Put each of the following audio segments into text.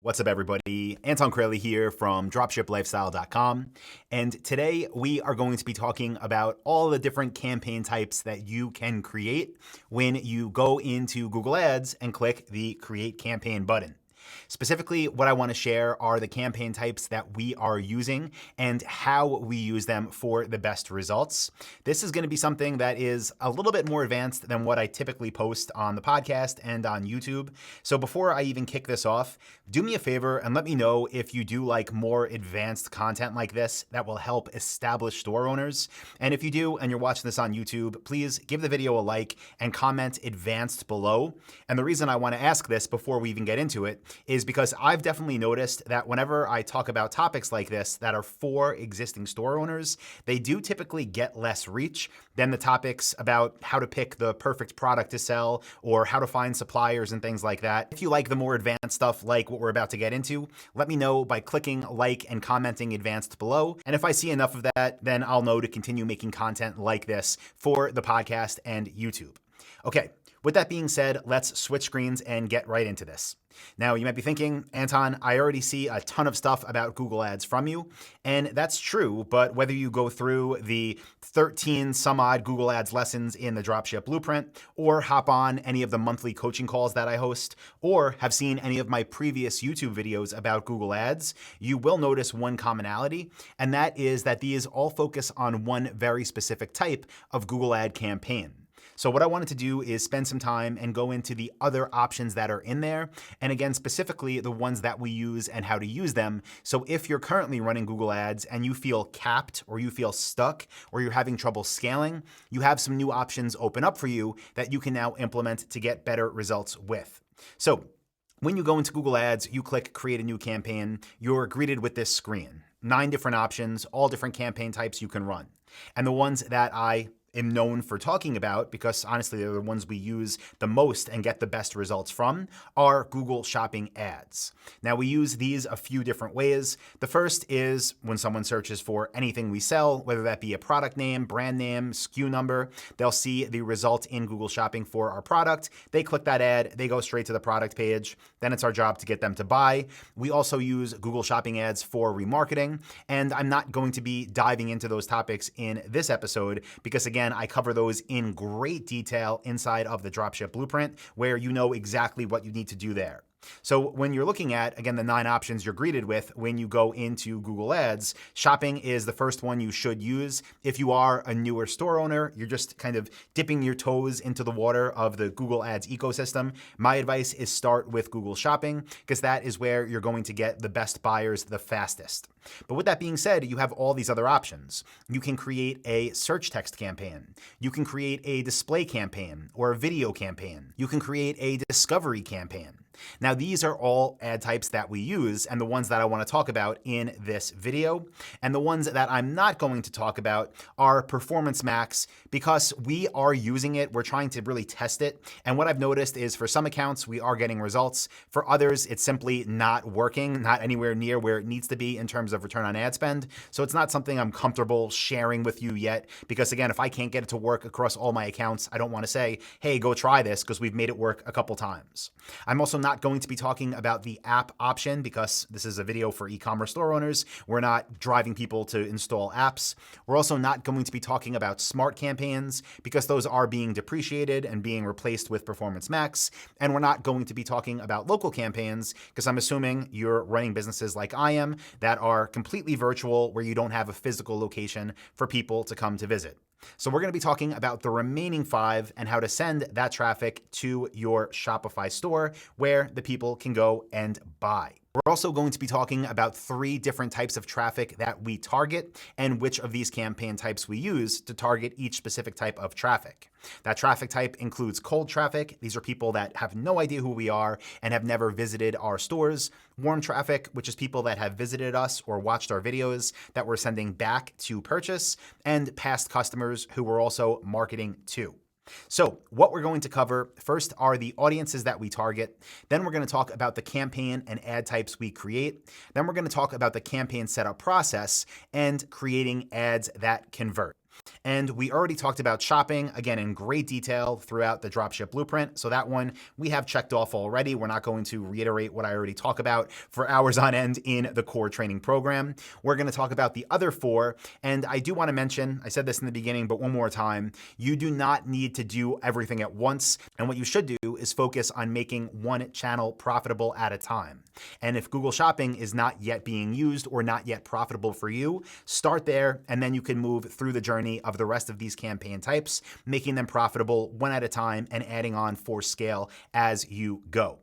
What's up, everybody? Anton Kraly here from dropshiplifestyle.com. And today we are going to be talking about all the different campaign types that you can create when you go into Google Ads and click the Create Campaign button. Specifically, what I want to share are the campaign types that we are using and how we use them for the best results. This is going to be something that is a little bit more advanced than what I typically post on the podcast and on YouTube. So before I even kick this off, do me a favor and let me know if you do like more advanced content like this that will help establish store owners. And if you do and you're watching this on YouTube, please give the video a like and comment advanced below. And the reason I want to ask this before we even get into it is because I've definitely noticed that whenever I talk about topics like this that are for existing store owners, they do typically get less reach than the topics about how to pick the perfect product to sell or how to find suppliers and things like that. If you like the more advanced stuff like what we're about to get into, let me know by clicking like and commenting advanced below. And if I see enough of that, then I'll know to continue making content like this for the podcast and YouTube. Okay, with that being said, let's switch screens and get right into this. Now, you might be thinking, Anton, I already see a ton of stuff about Google Ads from you, and that's true, but whether you go through the 13 some odd Google Ads lessons in the Dropship Blueprint, or hop on any of the monthly coaching calls that I host, or have seen any of my previous YouTube videos about Google Ads, you will notice one commonality, and that is that these all focus on one very specific type of Google Ad campaign. So what I wanted to do is spend some time and go into the other options that are in there. And again, specifically the ones that we use and how to use them. So if you're currently running Google Ads and you feel capped or you feel stuck or you're having trouble scaling, you have some new options open up for you that you can now implement to get better results with. So when you go into Google Ads, you click Create a New Campaign, you're greeted with this screen. 9 different options, all different campaign types you can run. And the ones that I am known for talking about, because honestly they're the ones we use the most and get the best results from, are Google Shopping ads. Now we use these a few different ways. The first is when someone searches for anything we sell, whether that be a product name, brand name, SKU number, they'll see the result in Google Shopping for our product. They click that ad, they go straight to the product page. Then it's our job to get them to buy. We also use Google Shopping ads for remarketing, and I'm not going to be diving into those topics in this episode because again, I cover those in great detail inside of the Dropship Blueprint where you know exactly what you need to do there. So when you're looking at, again, the 9 options you're greeted with when you go into Google Ads, shopping is the first one you should use. If you are a newer store owner, you're just kind of dipping your toes into the water of the Google Ads ecosystem. My advice is start with Google Shopping because that is where you're going to get the best buyers the fastest. But with that being said, you have all these other options. You can create a search text campaign. You can create a display campaign or a video campaign. You can create a discovery campaign. Now, these are all ad types that we use and the ones that I want to talk about in this video. And the ones that I'm not going to talk about are Performance Max because we are using it. We're trying to really test it. And what I've noticed is for some accounts, we are getting results. For others, it's simply not working, not anywhere near where it needs to be in terms of return on ad spend. So it's not something I'm comfortable sharing with you yet because again, if I can't get it to work across all my accounts, I don't want to say, hey, go try this because we've made it work a couple times. I'm also not going to be talking about the app option because this is a video for e-commerce store owners. We're not driving people to install apps. We're also not going to be talking about smart campaigns because those are being depreciated and being replaced with Performance Max. And we're not going to be talking about local campaigns because I'm assuming you're running businesses like I am that are completely virtual where you don't have a physical location for people to come to visit. So we're going to be talking about the remaining 5 and how to send that traffic to your Shopify store where the people can go and buy. We're also going to be talking about 3 different types of traffic that we target and which of these campaign types we use to target each specific type of traffic. That traffic type includes cold traffic. These are people that have no idea who we are and have never visited our stores. Warm traffic, which is people that have visited us or watched our videos that we're sending back to purchase, and past customers who we're also marketing to. So what we're going to cover first are the audiences that we target. Then we're going to talk about the campaign and ad types we create. Then we're going to talk about the campaign setup process and creating ads that convert. And we already talked about shopping, again, in great detail throughout the Dropship Blueprint. So that one we have checked off already. We're not going to reiterate what I already talk about for hours on end in the core training program. We're going to talk about the other four. And I do want to mention, I said this in the beginning, but one more time, you do not need to do everything at once. And what you should do is focus on making one channel profitable at a time. And if Google Shopping is not yet being used or not yet profitable for you, start there, and then you can move through the journey of the rest of these campaign types, making them profitable one at a time and adding on for scale as you go.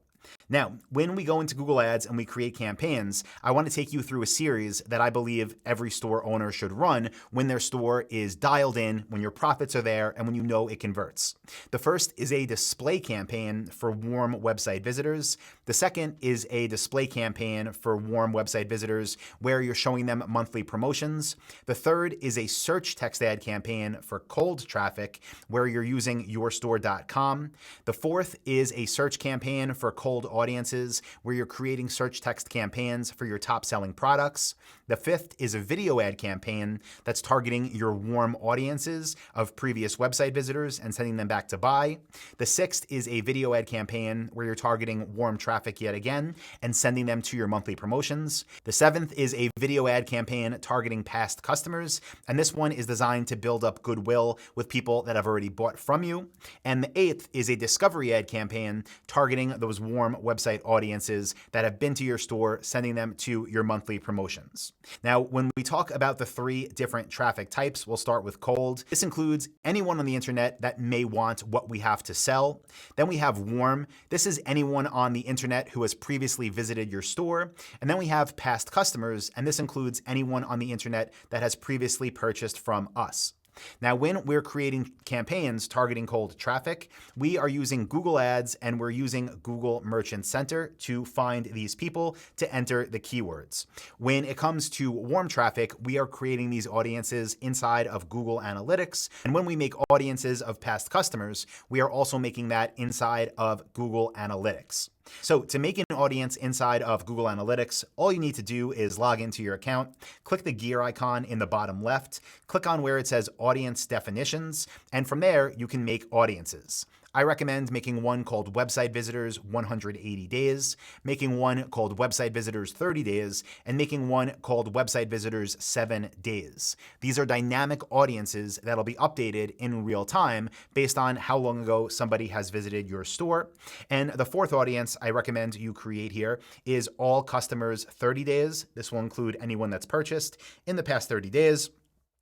Now, when we go into Google Ads and we create campaigns, I want to take you through a series that I believe every store owner should run when their store is dialed in, when your profits are there, and when you know it converts. The first is a display campaign for warm website visitors. The second is a display campaign for warm website visitors where you're showing them monthly promotions. The third is a search text ad campaign for cold traffic where you're using yourstore.com. The fourth is a search campaign for cold audiences where you're creating search text campaigns for your top selling products. The fifth is a video ad campaign that's targeting your warm audiences of previous website visitors and sending them back to buy. The sixth is a video ad campaign where you're targeting warm traffic yet again and sending them to your monthly promotions. The seventh is a video ad campaign targeting past customers, and this one is designed to build up goodwill with people that have already bought from you. And the eighth is a discovery ad campaign targeting those warm website audiences that have been to your store, sending them to your monthly promotions. Now, when we talk about the three different traffic types, we'll start with cold. This includes anyone on the internet that may want what we have to sell. Then we have warm. This is anyone on the internet who has previously visited your store. And then we have past customers, and this includes anyone on the internet that has previously purchased from us. Now, when we're creating campaigns targeting cold traffic, we are using Google Ads and we're using Google Merchant Center to find these people to enter the keywords. When it comes to warm traffic, we are creating these audiences inside of Google Analytics. And when we make audiences of past customers, we are also making that inside of Google Analytics. So to make an audience inside of Google Analytics, all you need to do is log into your account, click the gear icon in the bottom left, click on where it says Audience Definitions, and from there you can make audiences. I recommend making one called Website Visitors 180 Days, making one called Website Visitors 30 Days, and making one called Website Visitors 7 Days. These are dynamic audiences that'll be updated in real time based on how long ago somebody has visited your store. And the fourth audience I recommend you create here is all customers 30 days. This will include anyone that's purchased in the past 30 days.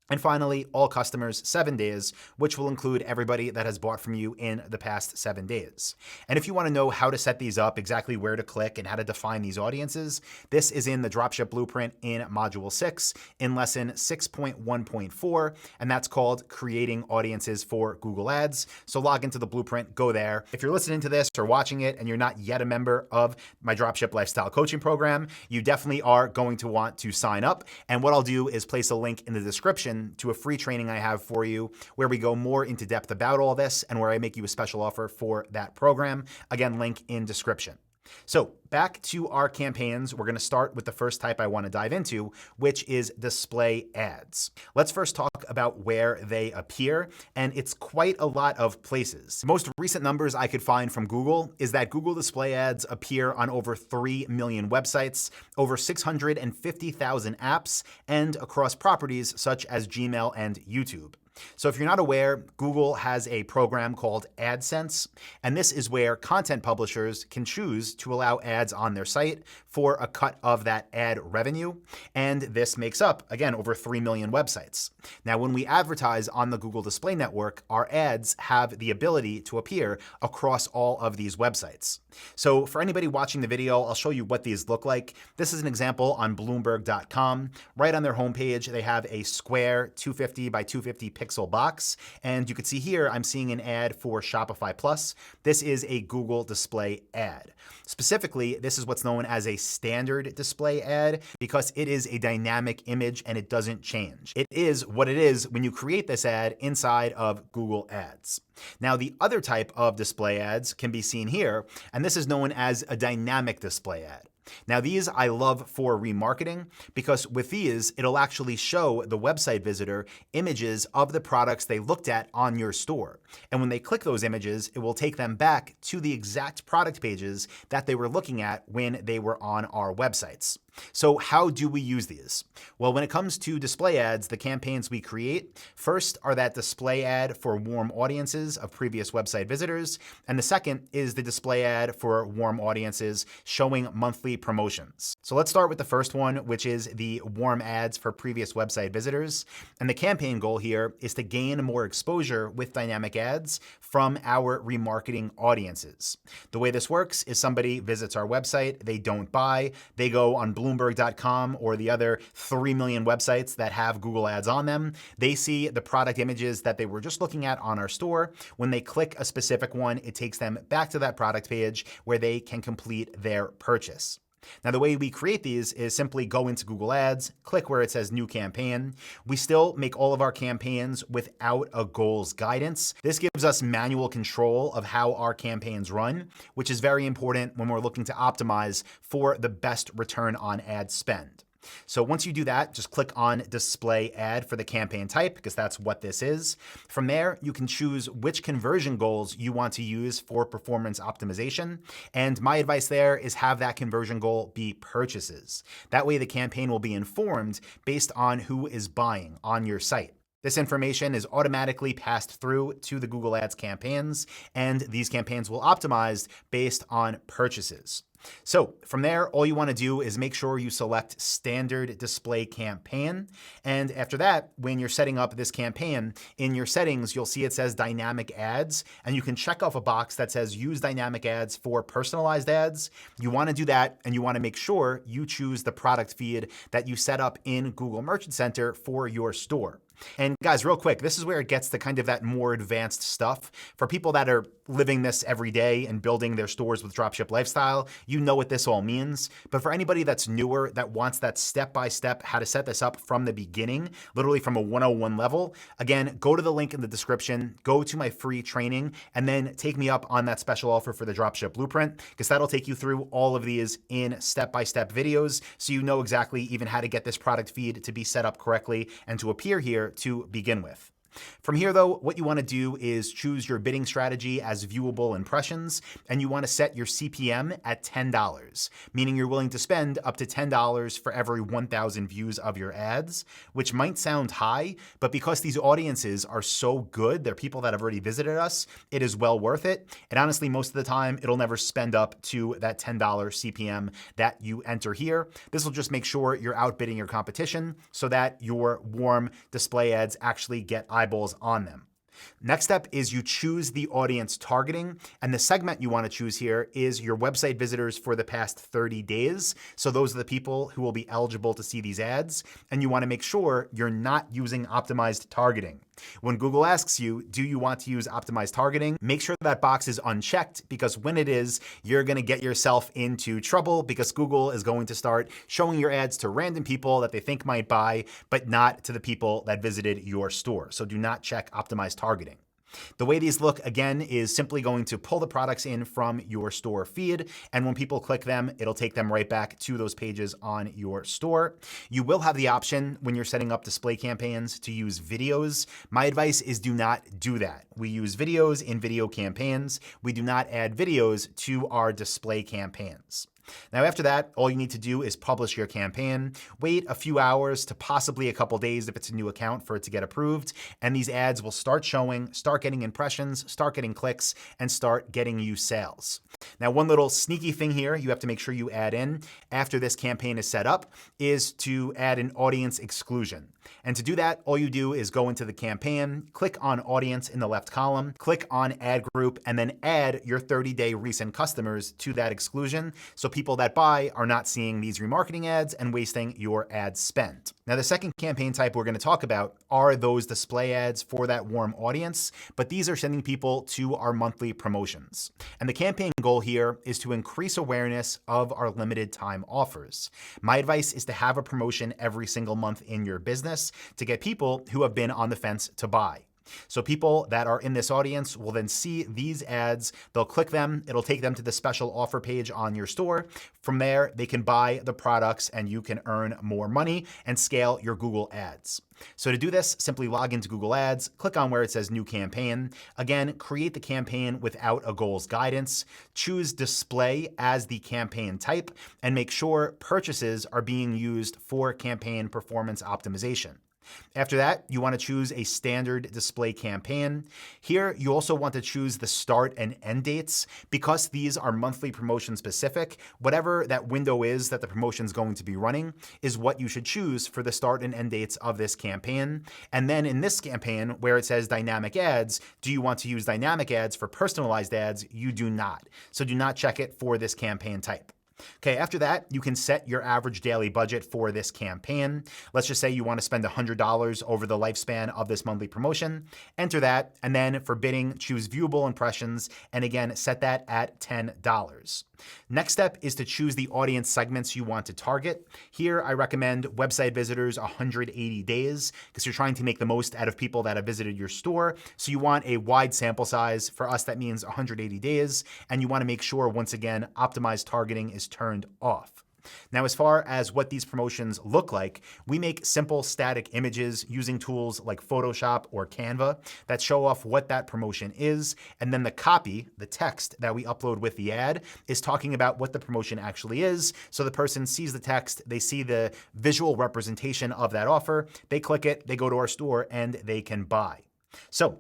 And finally, all customers 7 days, which will include everybody that has bought from you in the past 7 days. And if you want to know how to set these up, exactly where to click and how to define these audiences, this is in the Dropship Blueprint in Module 6 in Lesson 6.1.4, and that's called Creating Audiences for Google Ads. So log into the Blueprint, go there. If you're listening to this or watching it and you're not yet a member of my Dropship Lifestyle Coaching Program, you definitely are going to want to sign up. And what I'll do is place a link in the description to a free training I have for you where we go more into depth about all this and where I make you a special offer for that program. Again, link in description. So back to our campaigns, we're going to start with the first type I want to dive into, which is display ads. Let's first talk about where they appear, and it's quite a lot of places. The most recent numbers I could find from Google is that Google display ads appear on over 3 million websites, over 650,000 apps, and across properties such as Gmail and YouTube. So if you're not aware, Google has a program called AdSense, and this is where content publishers can choose to allow ads on their site for a cut of that ad revenue. And this makes up, again, over 3 million websites. Now, when we advertise on the Google Display Network, our ads have the ability to appear across all of these websites. So for anybody watching the video, I'll show you what these look like. This is an example on Bloomberg.com. Right on their homepage, they have a square 250 by 250 pixel box. And you can see here, I'm seeing an ad for Shopify Plus. This is a Google display ad. Specifically, this is what's known as a standard display ad because it is a dynamic image and it doesn't change. It is what it is when you create this ad inside of Google Ads. Now, the other type of display ads can be seen here, and this is known as a dynamic display ad. Now these I love for remarketing because with these, it'll actually show the website visitor images of the products they looked at on your store. And when they click those images, it will take them back to the exact product pages that they were looking at when they were on our websites. So how do we use these? Well, when it comes to display ads, the campaigns we create first are that display ad for warm audiences of previous website visitors. And the second is the display ad for warm audiences showing monthly promotions. So let's start with the first one, which is the warm ads for previous website visitors. And the campaign goal here is to gain more exposure with dynamic ads from our remarketing audiences. The way this works is somebody visits our website, they don't buy, they go on Bloomberg.com or the other 3 million websites that have Google ads on them. They see the product images that they were just looking at on our store. When they click a specific one, it takes them back to that product page where they can complete their purchase. Now, the way we create these is simply go into Google Ads, click where it says New Campaign. We still make all of our campaigns without a goals guidance. This gives us manual control of how our campaigns run, which is very important when we're looking to optimize for the best return on ad spend. So once you do that, just click on display ad for the campaign type because that's what this is. From there, you can choose which conversion goals you want to use for performance optimization. And my advice there is have that conversion goal be purchases. That way the campaign will be informed based on who is buying on your site. This information is automatically passed through to the Google Ads campaigns, and these campaigns will optimize based on purchases. So from there, all you want to do is make sure you select standard display campaign. And after that, when you're setting up this campaign, in your settings, you'll see it says dynamic ads, and you can check off a box that says use dynamic ads for personalized ads. You want to do that, and you want to make sure you choose the product feed that you set up in Google Merchant Center for your store. And guys, real quick, this is where it gets to kind of that more advanced stuff. For people that are living this every day and building their stores with Dropship Lifestyle, you know what this all means. But for anybody that's newer, that wants that step-by-step how to set this up from the beginning, literally from a 101 level, again, go to the link in the description, go to my free training, and then take me up on that special offer for the Dropship Blueprint, because that'll take you through all of these in step-by-step videos, so you know exactly even how to get this product feed to be set up correctly and to appear here to begin with. From here, though, what you want to do is choose your bidding strategy as viewable impressions, and you want to set your CPM at $10, meaning you're willing to spend up to $10 for every 1,000 views of your ads, which might sound high, but because these audiences are so good, they're people that have already visited us, it is well worth it. And honestly, most of the time, it'll never spend up to that $10 CPM that you enter here. This will just make sure you're outbidding your competition so that your warm display ads actually get eyeballs on them. Next step is you choose the audience targeting, and the segment you want to choose here is your website visitors for the past 30 days. So those are the people who will be eligible to see these ads, and you want to make sure you're not using optimized targeting. When Google asks you, do you want to use optimized targeting? Make sure that box is unchecked, because when it is, you're going to get yourself into trouble because Google is going to start showing your ads to random people that they think might buy, but not to the people that visited your store. So do not check optimized targeting. The way these look, again, is simply going to pull the products in from your store feed, and when people click them, it'll take them right back to those pages on your store. You will have the option when you're setting up display campaigns to use videos. My advice is do not do that. We use videos in video campaigns. We do not add videos to our display campaigns. Now, after that, all you need to do is publish your campaign, wait a few hours to possibly a couple days if it's a new account for it to get approved, and these ads will start showing, start getting impressions, start getting clicks, and start getting you sales. Now, one little sneaky thing here you have to make sure you add in after this campaign is set up is to add an audience exclusion. And to do that, all you do is go into the campaign, click on audience in the left column, click on add group, and then add your 30-day recent customers to that exclusion, so people that buy are not seeing these remarketing ads and wasting your ad spend. Now, the second campaign type we're going to talk about are those display ads for that warm audience, but these are sending people to our monthly promotions. And the campaign goal here is to increase awareness of our limited time offers. My advice is to have a promotion every single month in your business to get people who have been on the fence to buy. So people that are in this audience will then see these ads, they'll click them, it'll take them to the special offer page on your store. From there, they can buy the products and you can earn more money and scale your Google ads. So to do this, simply log into Google Ads, click on where it says New Campaign. Again, create the campaign without a goals guidance, choose Display as the campaign type, and make sure purchases are being used for campaign performance optimization. After that, you want to choose a standard display campaign. Here, you also want to choose the start and end dates. Because these are monthly promotion specific, whatever that window is that the promotion is going to be running is what you should choose for the start and end dates of this campaign. And then in this campaign, where it says dynamic ads, do you want to use dynamic ads for personalized ads? You do not. So do not check it for this campaign type. Okay, after that, you can set your average daily budget for this campaign. Let's just say you want to spend $100 over the lifespan of this monthly promotion. Enter that, and then for bidding, choose viewable impressions, and again, set that at $10. Next step is to choose the audience segments you want to target. Here, I recommend website visitors 180 days because you're trying to make the most out of people that have visited your store. So you want a wide sample size. For us, that means 180 days. And you want to make sure, once again, optimized targeting is turned off. Now, as far as what these promotions look like, we make simple static images using tools like Photoshop or Canva that show off what that promotion is. And then the copy, the text that we upload with the ad, is talking about what the promotion actually is. So the person sees the text, they see the visual representation of that offer, they click it, they go to our store, and they can buy. So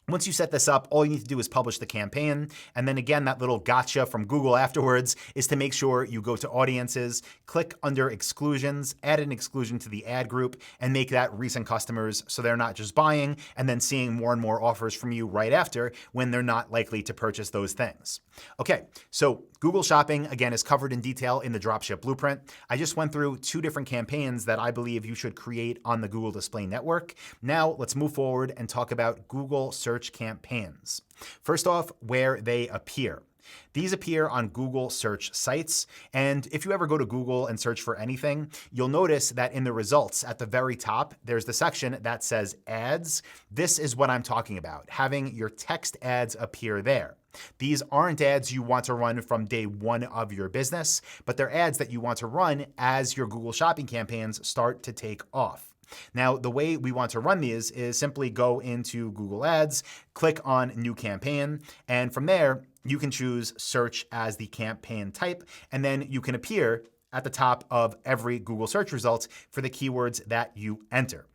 once you set this up, all you need to do is publish the campaign. And then again, that little gotcha from Google afterwards is to make sure you go to audiences, click under exclusions, add an exclusion to the ad group, and make that recent customers so they're not just buying and then seeing more and more offers from you right after when they're not likely to purchase those things. Okay, so Google Shopping, again, is covered in detail in the Dropship Blueprint. I just went through 2 different campaigns that I believe you should create on the Google Display Network. Now let's move forward and talk about Google search campaigns. First off, where they appear. These appear on Google search sites, and if you ever go to Google and search for anything, you'll notice that in the results at the very top, there's the section that says ads. This is what I'm talking about, having your text ads appear there. These aren't ads you want to run from day one of your business, but they're ads that you want to run as your Google Shopping campaigns start to take off. Now, the way we want to run these is simply go into Google Ads, click on New Campaign, and from there, you can choose Search as the campaign type, and then you can appear at the top of every Google search result for the keywords that you enter.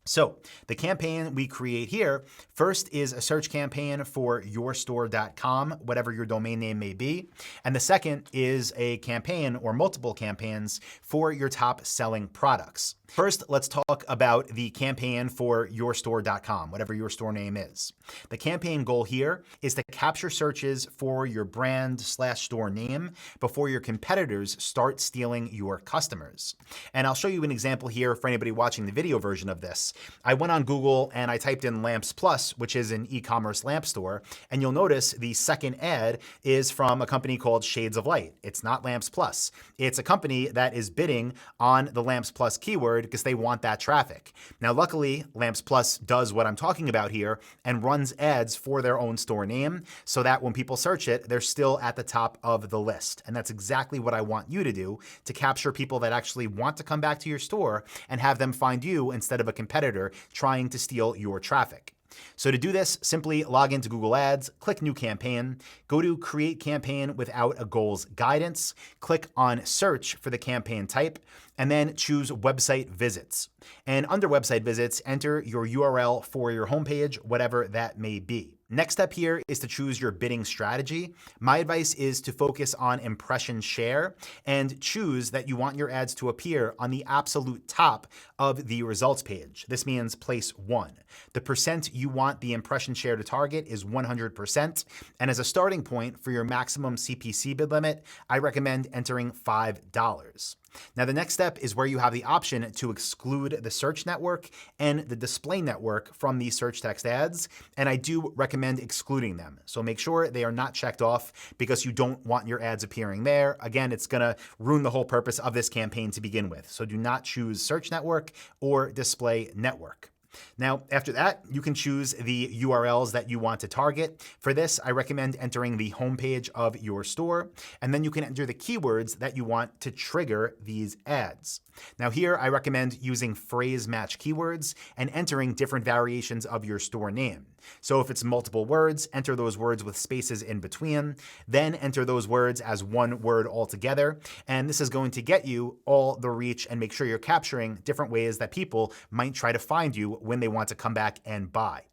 So the campaign we create here, first is a search campaign for yourstore.com, whatever your domain name may be. And the second is a campaign or multiple campaigns for your top selling products. First, let's talk about the campaign for yourstore.com, whatever your store name is. The campaign goal here is to capture searches for your brand/store name before your competitors start stealing your customers. And I'll show you an example here for anybody watching the video version of this. I went on Google and I typed in Lamps Plus, which is an e-commerce lamp store, and you'll notice the second ad is from a company called Shades of Light. It's not Lamps Plus. It's a company that is bidding on the Lamps Plus keyword because they want that traffic. Now, luckily, Lamps Plus does what I'm talking about here and runs ads for their own store name so that when people search it, they're still at the top of the list. And that's exactly what I want you to do to capture people that actually want to come back to your store and have them find you instead of a competitor trying to steal your traffic. So to do this, simply log into Google Ads, click New Campaign, go to Create Campaign without a goals guidance, click on Search for the campaign type, and then choose Website Visits. And under Website Visits, enter your URL for your homepage, whatever that may be. Next step here is to choose your bidding strategy. My advice is to focus on impression share and choose that you want your ads to appear on the absolute top of the results page. This means place 1. The percent you want the impression share to target is 100%. And as a starting point for your maximum CPC bid limit, I recommend entering $5. Now, the next step is where you have the option to exclude the search network and the display network from these search text ads, and I do recommend excluding them. So make sure they are not checked off because you don't want your ads appearing there. Again, it's gonna ruin the whole purpose of this campaign to begin with. So do not choose search network or display network. Now, after that, you can choose the URLs that you want to target. For this, I recommend entering the homepage of your store, and then you can enter the keywords that you want to trigger these ads. Now here, I recommend using phrase match keywords and entering different variations of your store name. So if it's multiple words, enter those words with spaces in between, then enter those words as one word altogether. And this is going to get you all the reach and make sure you're capturing different ways that people might try to find you when they want to come back and buy.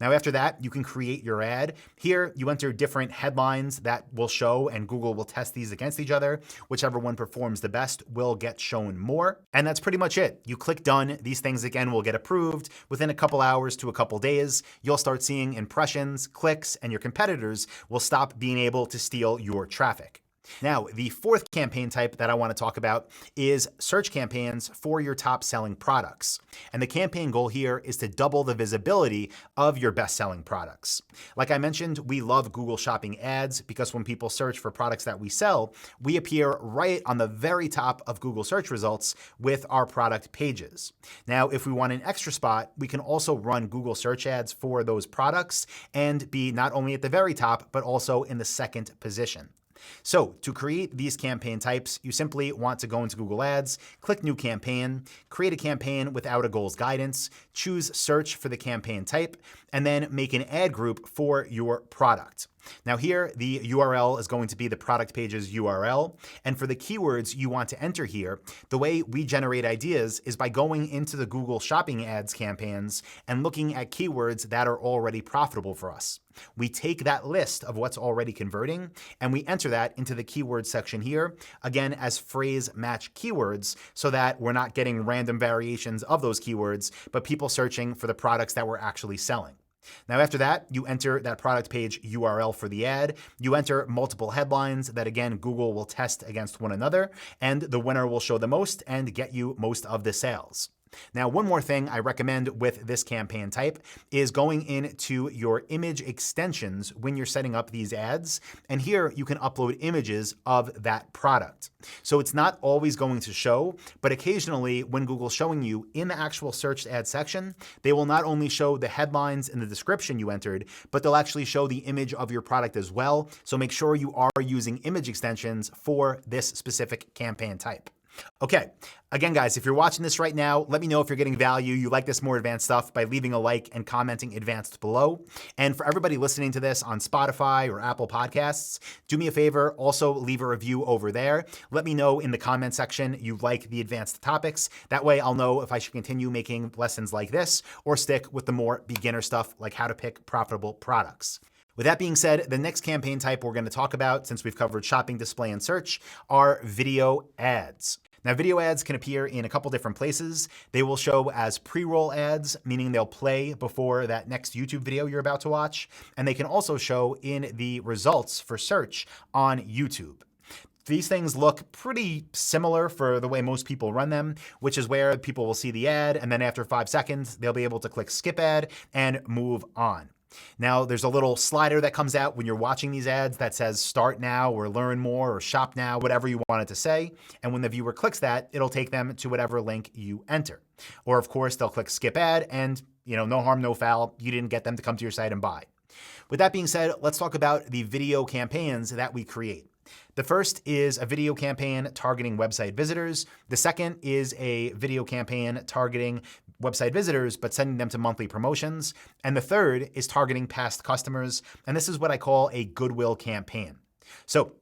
Now, after that, you can create your ad. Here, you enter different headlines that will show, and Google will test these against each other. Whichever one performs the best will get shown more. And that's pretty much it. You click done. These things, again, will get approved. Within a couple hours to a couple days, you'll start seeing impressions, clicks, and your competitors will stop being able to steal your traffic. Now, the fourth campaign type that I want to talk about is search campaigns for your top selling products. And the campaign goal here is to double the visibility of your best-selling products. Like I mentioned, we love Google Shopping ads because when people search for products that we sell, we appear right on the very top of Google search results with our product pages. Now, if we want an extra spot, we can also run Google search ads for those products and be not only at the very top, but also in the second position. So to create these campaign types, you simply want to go into Google Ads, click New Campaign, create a campaign without a goals guidance, choose Search for the campaign type, and then make an ad group for your product. Now here, the URL is going to be the product page's URL. And for the keywords you want to enter here, the way we generate ideas is by going into the Google Shopping ads campaigns and looking at keywords that are already profitable for us. We take that list of what's already converting and we enter that into the keyword section here, again, as phrase match keywords, so that we're not getting random variations of those keywords, but people searching for the products that we're actually selling. Now, after that, you enter that product page URL for the ad. You enter multiple headlines that, again, Google will test against one another, and the winner will show the most and get you most of the sales. Now, one more thing I recommend with this campaign type is going into your image extensions when you're setting up these ads. And here you can upload images of that product. So it's not always going to show, but occasionally when Google's showing you in the actual search ad section, they will not only show the headlines and the description you entered, but they'll actually show the image of your product as well. So make sure you are using image extensions for this specific campaign type. Okay, again, guys, if you're watching this right now, let me know if you're getting value, you like this more advanced stuff, by leaving a like and commenting advanced below. And for everybody listening to this on Spotify or Apple Podcasts, do me a favor, also leave a review over there. Let me know in the comment section you like the advanced topics. That way I'll know if I should continue making lessons like this or stick with the more beginner stuff like how to pick profitable products. With that being said, the next campaign type we're going to talk about, since we've covered shopping, display, and search, are video ads. Now, video ads can appear in a couple different places. They will show as pre-roll ads, meaning they'll play before that next YouTube video you're about to watch. And they can also show in the results for search on YouTube. These things look pretty similar for the way most people run them, which is where people will see the ad, and then after 5 seconds, they'll be able to click skip ad and move on. Now, there's a little slider that comes out when you're watching these ads that says start now or learn more or shop now, whatever you want it to say. And when the viewer clicks that, it'll take them to whatever link you enter. Or of course, they'll click skip ad and, no harm, no foul. You didn't get them to come to your site and buy. With that being said, let's talk about the video campaigns that we create. The first is a video campaign targeting website visitors. The second is a video campaign targeting website visitors, but sending them to monthly promotions. And the third is targeting past customers. And this is what I call a Goodwill campaign. So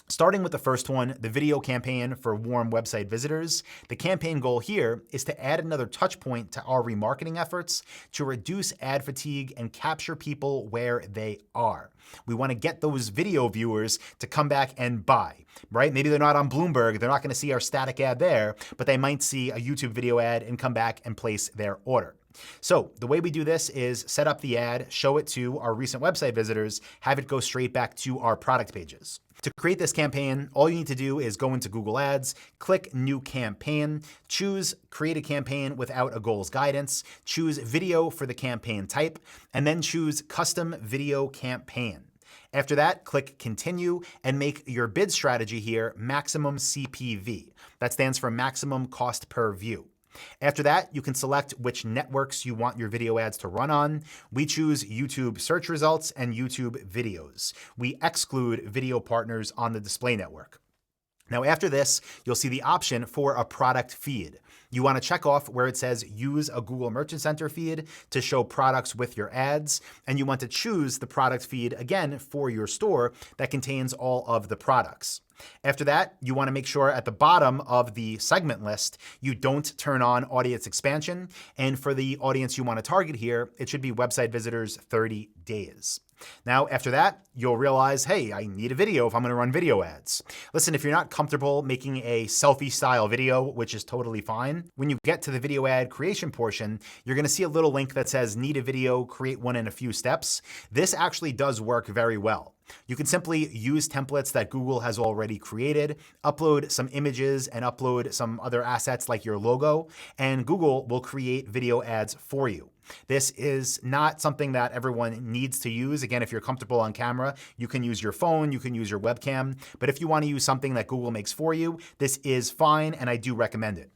starting with the first one, the video campaign for warm website visitors, the campaign goal here is to add another touch point to our remarketing efforts to reduce ad fatigue and capture people where they are. We want to get those video viewers to come back and buy, right? Maybe they're not on Bloomberg, they're not going to see our static ad there, but they might see a YouTube video ad and come back and place their order. So the way we do this is set up the ad, show it to our recent website visitors, have it go straight back to our product pages. To create this campaign, all you need to do is go into Google Ads, click New Campaign, choose Create a Campaign without a goals guidance, choose Video for the campaign type, and then choose Custom Video Campaign. After that, click Continue and make your bid strategy here Maximum CPV. That stands for Maximum Cost Per View. After that, you can select which networks you want your video ads to run on. We choose YouTube search results and YouTube videos. We exclude video partners on the display network. Now, after this, you'll see the option for a product feed. You want to check off where it says use a Google Merchant Center feed to show products with your ads, and you want to choose the product feed again for your store that contains all of the products. After that, you want to make sure at the bottom of the segment list, you don't turn on audience expansion. And for the audience you want to target here, it should be website visitors 30 days. Now, after that, you'll realize, hey, I need a video if I'm going to run video ads. Listen, if you're not comfortable making a selfie style video, which is totally fine, when you get to the video ad creation portion, you're going to see a little link that says need a video, create one in a few steps. This actually does work very well. You can simply use templates that Google has already created, upload some images and upload some other assets like your logo, and Google will create video ads for you. This is not something that everyone needs to use. Again, if you're comfortable on camera, you can use your phone, you can use your webcam, but if you want to use something that Google makes for you, this is fine, and I do recommend it.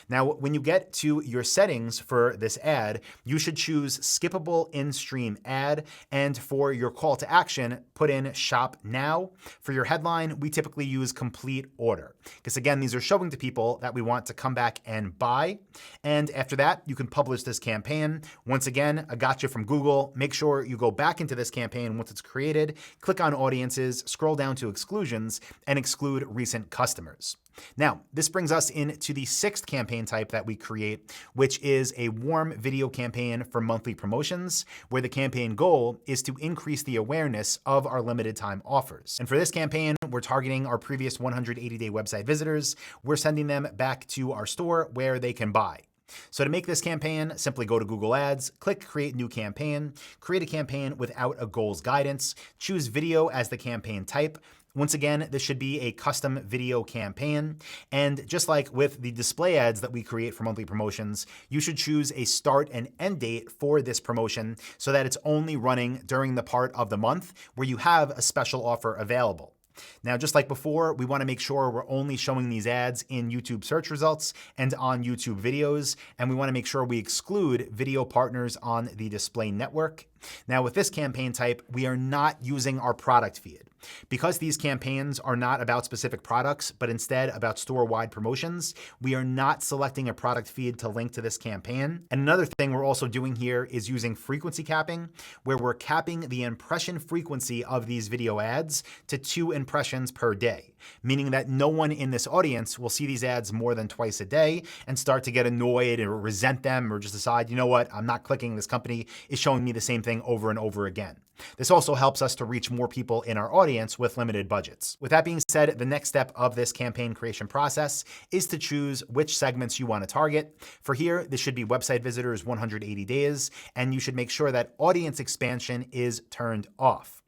Now, when you get to your settings for this ad, you should choose skippable in-stream ad, and for your call to action, put in shop now. For your headline, we typically use complete order, because again, these are showing to people that we want to come back and buy. And after that, you can publish this campaign. Once again, a gotcha from Google. Make sure you go back into this campaign once it's created, click on audiences, scroll down to exclusions, and exclude recent customers. Now, this brings us into the sixth campaign type that we create, which is a warm video campaign for monthly promotions, where the campaign goal is to increase the awareness of our limited time offers. And for this campaign, we're targeting our previous 180-day website visitors. We're sending them back to our store where they can buy. So to make this campaign, simply go to Google Ads, click Create New Campaign, create a campaign without a goals guidance, choose video as the campaign type. Once again, this should be a custom video campaign. And just like with the display ads that we create for monthly promotions, you should choose a start and end date for this promotion so that it's only running during the part of the month where you have a special offer available. Now, just like before, we want to make sure we're only showing these ads in YouTube search results and on YouTube videos, and we want to make sure we exclude video partners on the display network. Now, with this campaign type, we are not using our product feed. Because these campaigns are not about specific products, but instead about store-wide promotions, we are not selecting a product feed to link to this campaign. And another thing we're also doing here is using frequency capping, where we're capping the impression frequency of these video ads to 2 impressions per day, meaning that no one in this audience will see these ads more than twice a day and start to get annoyed or resent them or just decide, you know what, I'm not clicking, this company is showing me the same thing over and over again. This also helps us to reach more people in our audience with limited budgets. With that being said, the next step of this campaign creation process is to choose which segments you want to target. For here, this should be website visitors 180 days, and you should make sure that audience expansion is turned off.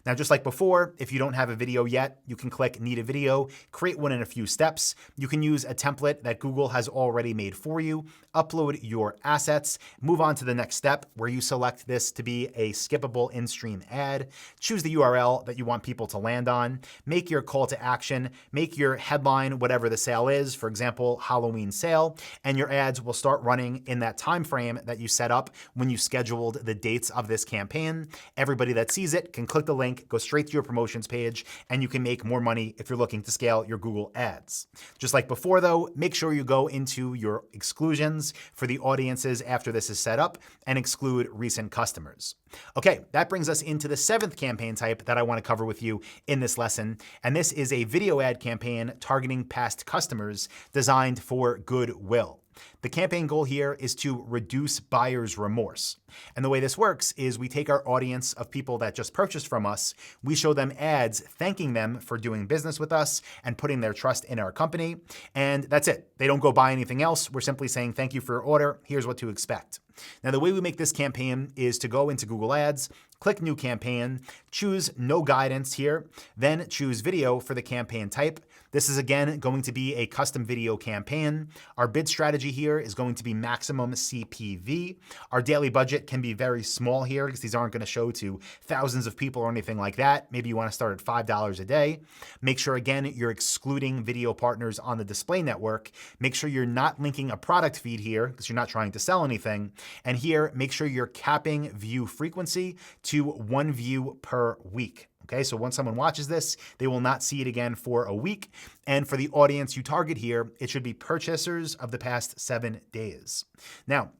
Now, just like before, if you don't have a video yet, you can click Need a Video, create one in a few steps. You can use a template that Google has already made for you, upload your assets, move on to the next step where you select this to be a skippable in-stream ad, choose the URL that you want people to land on, make your call to action, make your headline whatever the sale is, for example, Halloween sale, and your ads will start running in that time frame that you set up when you scheduled the dates of this campaign. Everybody that sees it can click the link, go straight to your promotions page, and you can make more money if you're looking to scale your Google ads. Just like before though, make sure you go into your exclusions for the audiences after this is set up and exclude recent customers. Okay, that brings us into the seventh campaign type that I want to cover with you in this lesson, and this is a video ad campaign targeting past customers designed for Goodwill. The campaign goal here is to reduce buyer's remorse. And the way this works is we take our audience of people that just purchased from us, we show them ads thanking them for doing business with us and putting their trust in our company, and that's it. They don't go buy anything else. We're simply saying thank you for your order. Here's what to expect. Now, the way we make this campaign is to go into Google Ads, click New Campaign, choose No Guidance here, then choose Video for the campaign type. This is again going to be a custom video campaign. Our bid strategy here is going to be maximum CPV. Our daily budget can be very small here because these aren't going to show to thousands of people or anything like that. Maybe you want to start at $5 a day. Make sure again you're excluding video partners on the display network. Make sure you're not linking a product feed here because you're not trying to sell anything. And here, make sure you're capping view frequency to 1 view per week. Okay, so once someone watches this, they will not see it again for a week. And for the audience you target here, it should be purchasers of the past 7 days. Now,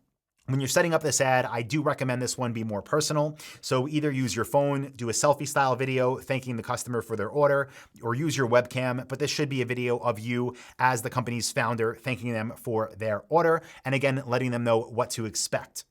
when you're setting up this ad, I do recommend this one be more personal. So either use your phone, do a selfie style video thanking the customer for their order, or use your webcam, but this should be a video of you as the company's founder thanking them for their order, and again, letting them know what to expect.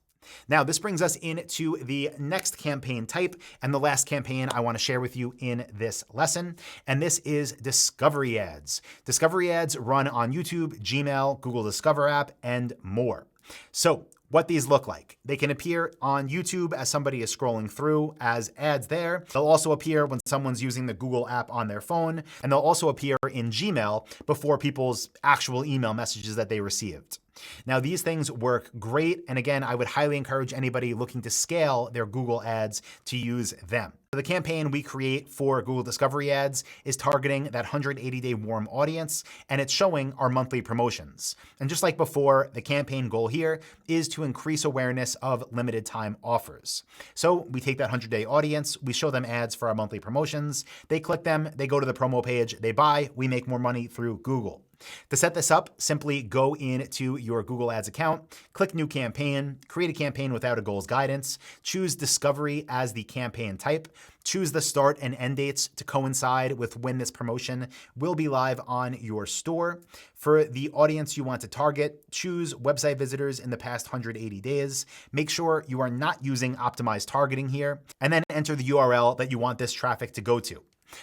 Now, this brings us into the next campaign type and the last campaign I want to share with you in this lesson, and this is discovery ads. Discovery ads run on YouTube, Gmail, Google Discover app, and more. So what these look like. They can appear on YouTube as somebody is scrolling through as ads there. They'll also appear when someone's using the Google app on their phone, and they'll also appear in Gmail before people's actual email messages that they received. Now, these things work great, and again, I would highly encourage anybody looking to scale their Google ads to use them. The campaign we create for Google Discovery ads is targeting that 180-day warm audience, and it's showing our monthly promotions. And just like before, the campaign goal here is to increase awareness of limited time offers. So we take that 100-day audience, we show them ads for our monthly promotions, they click them, they go to the promo page, they buy, we make more money through Google. To set this up, simply go into your Google Ads account, click New Campaign, create a campaign without a goals guidance, choose Discovery as the campaign type, choose the start and end dates to coincide with when this promotion will be live on your store. For the audience you want to target, choose website visitors in the past 180 days. Make sure you are not using optimized targeting here, and then enter the URL that you want this traffic to go to.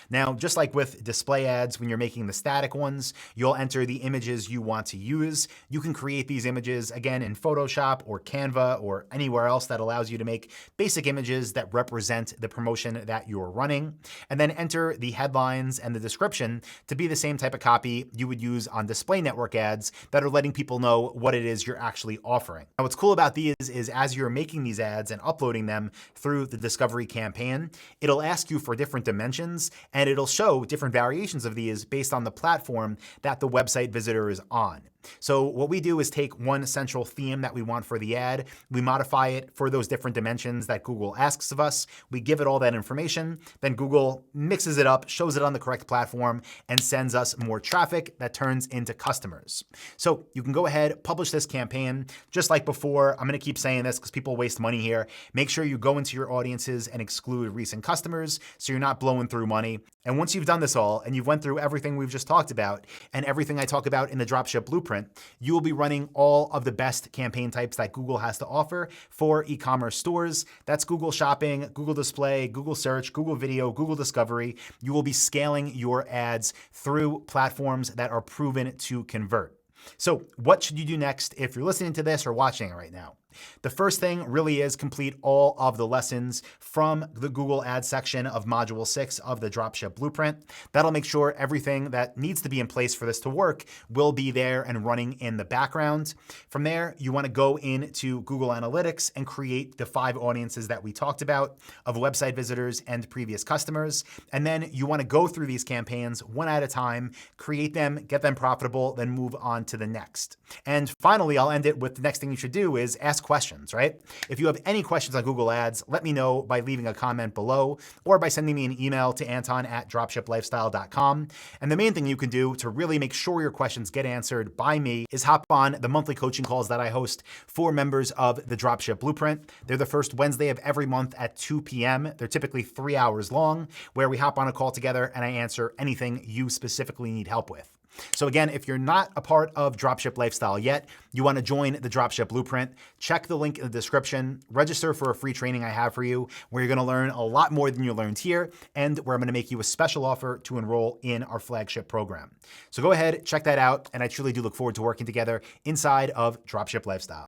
Now, just like with display ads, when you're making the static ones, you'll enter the images you want to use. You can create these images again in Photoshop or Canva or anywhere else that allows you to make basic images that represent the promotion that you're running, and then enter the headlines and the description to be the same type of copy you would use on display network ads that are letting people know what it is you're actually offering. Now, what's cool about these is as you're making these ads and uploading them through the Discovery campaign, it'll ask you for different dimensions, and it'll show different variations of these based on the platform that the website visitor is on. So what we do is take one central theme that we want for the ad, we modify it for those different dimensions that Google asks of us, we give it all that information, then Google mixes it up, shows it on the correct platform, and sends us more traffic that turns into customers. So you can go ahead, publish this campaign. Just like before, I'm gonna keep saying this because people waste money here. Make sure you go into your audiences and exclude recent customers so you're not blowing through money. And once you've done this all, and you've went through everything we've just talked about, and everything I talk about in the Dropship Blueprint, you will be running all of the best campaign types that Google has to offer for e-commerce stores. That's Google Shopping, Google Display, Google Search, Google Video, Google Discovery. You will be scaling your ads through platforms that are proven to convert. So what should you do next if you're listening to this or watching it right now? The first thing really is complete all of the lessons from the Google Ads section of Module 6 of the Dropship Blueprint. That'll make sure everything that needs to be in place for this to work will be there and running in the background. From there, you want to go into Google Analytics and create the 5 audiences that we talked about of website visitors and previous customers. And then you want to go through these campaigns one at a time, create them, get them profitable, then move on to the next. And finally, I'll end it with the next thing you should do is ask questions, right? If you have any questions on Google Ads, let me know by leaving a comment below or by sending me an email to anton@dropshiplifestyle.com. And the main thing you can do to really make sure your questions get answered by me is hop on the monthly coaching calls that I host for members of the Dropship Blueprint. They're the first Wednesday of every month at 2 p.m. They're typically 3 hours long, where we hop on a call together and I answer anything you specifically need help with. So again, if you're not a part of Dropship Lifestyle yet, you want to join the Dropship Blueprint, check the link in the description, register for a free training I have for you, where you're going to learn a lot more than you learned here, and where I'm going to make you a special offer to enroll in our flagship program. So go ahead, check that out, and I truly do look forward to working together inside of Dropship Lifestyle.